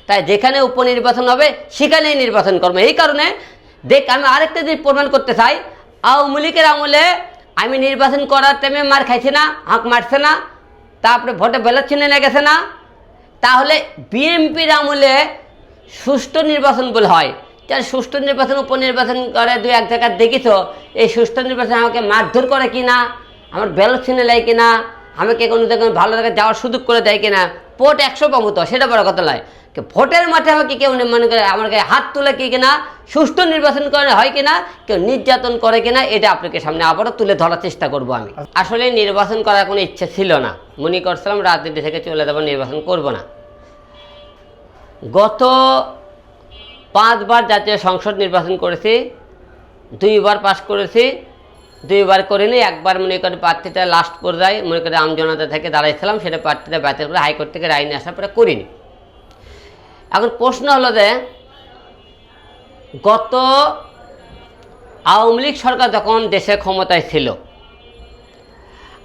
তাই যেখানে উপনির্বাচন হবে সেখানেই নির্বাচন করবো। এই কারণে আমি আরেকটা জিনিস প্রমাণ করতে চাই, আওয়ামী লীগের আমলে আমি নির্বাচন করার টাইমে মার খাইছি না, হাঁক মারছে না, তারপরে ভোটে ব্যালট ছিনে নিয়ে গেছে না। তাহলে বিএনপির আমলে সুষ্ঠু নির্বাচন বলে হয়, যার সুষ্ঠু নির্বাচন উপনির্বাচন করে দুই এক জায়গায় দেখিত, এই সুষ্ঠু নির্বাচন আমাকে মারধর করে কিনা, আমার ব্যালট ছিনে নেয় কিনা, আমাকে কোনো জায়গায় ভালো জায়গায় যাওয়ার সুযোগ করে দেয় কিনা, ভোট 100 পাবো তো সেটা বড় কথা নয়, ভোটের মাঠে আমাকে কেউ মনে করে আমার গায়ে হাত তুলে কি কিনা, সুষ্ঠু নির্বাচন করে হয় কিনা, কেউ নির্যাতন করে কিনা, এটা আপনাকে সামনে আবারও তুলে ধরার চেষ্টা করব। আমি আসলে নির্বাচন করার কোনো ইচ্ছে ছিল না, মনে করছিলাম রাজনীতি থেকে চলে যাবো, নির্বাচন করব না। গত 5 বার জাতীয় সংসদ নির্বাচন করেছি, 2 বার পাশ করেছি, 2 বার করিনি। একবার মনে করি প্রার্থীটা লাস্ট পর্যায়ে মনে করি আমজনতা থেকে দাঁড়াইছিলাম, সেটা প্রার্থীটা বাতিল করে হাইকোর্ট থেকে রায় নিয়ে আসার পরে করিনি। এখন প্রশ্ন হলো যে গত আওয়ামী লীগ সরকার যখন দেশে ক্ষমতায় ছিল,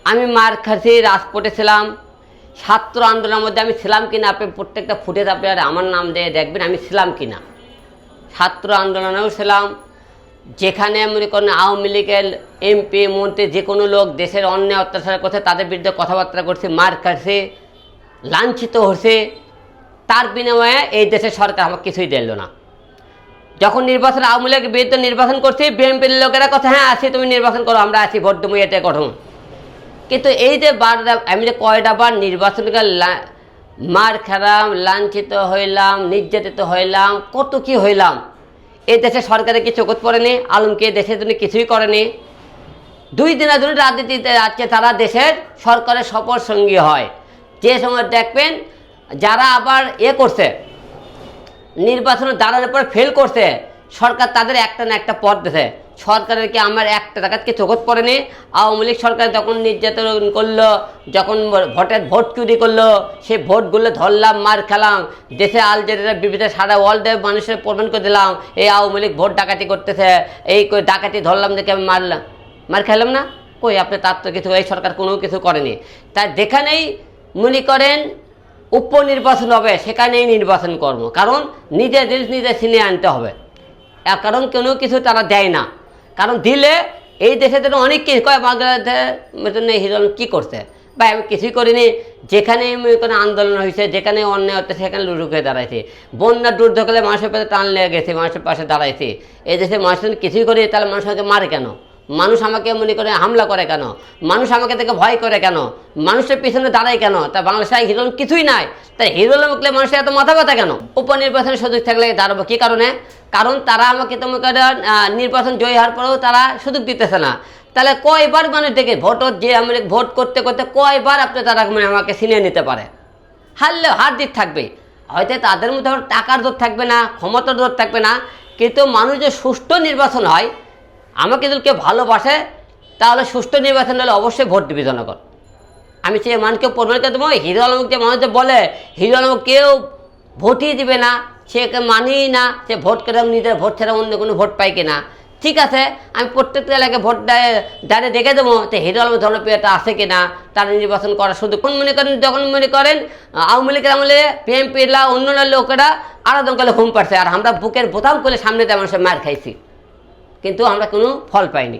আমি মার খাচ্ছি, রাজপথে ছিলাম, ছাত্র আন্দোলনের মধ্যে আমি ছিলাম কিনা আপনি প্রত্যেকটা ফুটেজ আপনারা আমার নাম দিয়ে দেখবেন আমি ছিলাম কিনা। ছাত্র আন্দোলনেও ছিলাম, যেখানে মনে করেন আওয়ামী লীগের এমপি মন্ত্রী যে কোনো লোক দেশের অন্যায় অত্যাচার করছে তাদের বিরুদ্ধে কথাবার্তা করছে, মার খাচ্ছে, লাঞ্ছিত হচ্ছে, তার বিনিময়ে এই দেশের সরকার আমাকে কিছুই দিল না। যখন নির্বাচন আওয়ামী লীগের বিরুদ্ধে নির্বাচন করছি, বিএনপির লোকেরা কথা হ্যাঁ আছি, তুমি নির্বাচন করো, আমরা আছি, ভোট দেবো, এটাই গঠন। কিন্তু এই যে আমি যে কয়টা বার নির্বাচন মার খেলাম, লাঞ্ছিত হইলাম, নির্যাতিত হইলাম, কত কি হইলাম, এই দেশে সরকারের কি চোখত পড়েনি? আলমকে দেশের জন্য কিছুই করেনি। 2 দিনা ধরে রাজনীতিতে যাচ্ছে, তারা দেশের সরকারের সফর সঙ্গী হয়। যে সময় দেখবেন যারা আবার করছে, নির্বাচনে দাঁড়ানোর পর ফেল করছে, সরকার তাদের একটা না একটা পদ দিয়েছে। সরকারের কি আমার একটা টাকাকে চোখত পড়েনি? আওয়ামী লীগ সরকার যখন নির্যাতন করলো, যখন ভোট চুরি করলো, সেই ভোটগুলো ধরলাম, মার খেলাম, দেশে আল জাজিরা বিবিধ সারা ওয়ার্ল্ডে মানুষের প্রমাণ করে দিলাম এই আওয়ামী লীগ ভোট ডাকাতি করতেছে, এই ডাকাতি ধরলাম দেখে আমি মার খেলাম না। কই আপনি তার তো কিছু, এই সরকার কোনো কিছু করেনি। তাই যেখানেই মনে করেন উপনির্বাচন হবে সেখানেই নির্বাচন করবো, কারণ নিজের জিনিস নিজে ছিনিয়ে আনতে হবে। কারণ কোনো কিছু তারা দেয় না, কারণ দিলে এই দেশে তো অনেক কিছু কয়, বাংলাদেশের হিরো কী করছে বা আমি কিছুই করিনি। যেখানে কোনো আন্দোলন হয়েছে, যেখানে অন্যায় হচ্ছে সেখানে লুরুক হয়ে দাঁড়াইছে, বন্যা দুর্যোগ হলে মানুষের পাশে টান লেগে গেছে, মানুষের পাশে দাঁড়াইছে। এই দেশে মানুষের কিছুই করি, তাহলে মানুষ আমাকে মারে কেন? মানুষ আমাকে মনে করে হামলা করে কেন? মানুষ আমাকে থেকে ভয় করে কেন? মানুষের পিছনে দাঁড়ায় কেন? তা বাংলাদেশে হিরো কিছুই নাই, তাই হিরো মুখলে মানুষের এত মাথা ব্যথা কেন? উপনির্বাচনের সুযোগ থাকলে দাঁড়াবো কি কারণে? কারণ তারা আমাকে তোমাকে নির্বাচন জয়ী হওয়ার পরেও তারা সুযোগ দিতেছে না। তাহলে কয়বার মানুষ দেখে যে আমি ভোট করতে করতে কয়বার আপনি তারা আমাকে ছিনিয়ে নিতে পারে? হারলেও হার জিত থাকবে, হয়তো তাদের মধ্যে টাকার জোর থাকবে না, ক্ষমতার জোর থাকবে না, কিন্তু মানুষ যে সুষ্ঠু নির্বাচন হয়, আমাকে যদি কেউ ভালোবাসে তাহলে সুষ্ঠু নির্বাচন হলে অবশ্যই ভোট দিবে জনগণ। আমি সে মানুষকে প্রমাণ করে দেবো। হিরো আলমকে যে মানুষ বলে হিরো আলম কেউ ভোটই দিবে না, সে মানেই না, সে ভোট করে নিজের ভোট ছাড়া অন্য কোনো ভোট পায় কিনা। ঠিক আছে, আমি প্রত্যেকটা এলাকায় ভোট দাঁড়িয়ে দেখে দেবো যে হিরো আলমের জনপ্রিয়তা আছে কিনা, তারা নির্বাচন করার শুধু কোন মনে করেন, যখন মনে করেন আওয়ামী লীগের আমলে বিএনপিরা অন্য লোকেরা আলাদা করে ঘুম পাচ্ছে, আর আমরা বুকের বোতাম করে সামনে দিয়ে মানুষের মার খাইছি, কিন্তু আমরা কোনো ফল পাইনি।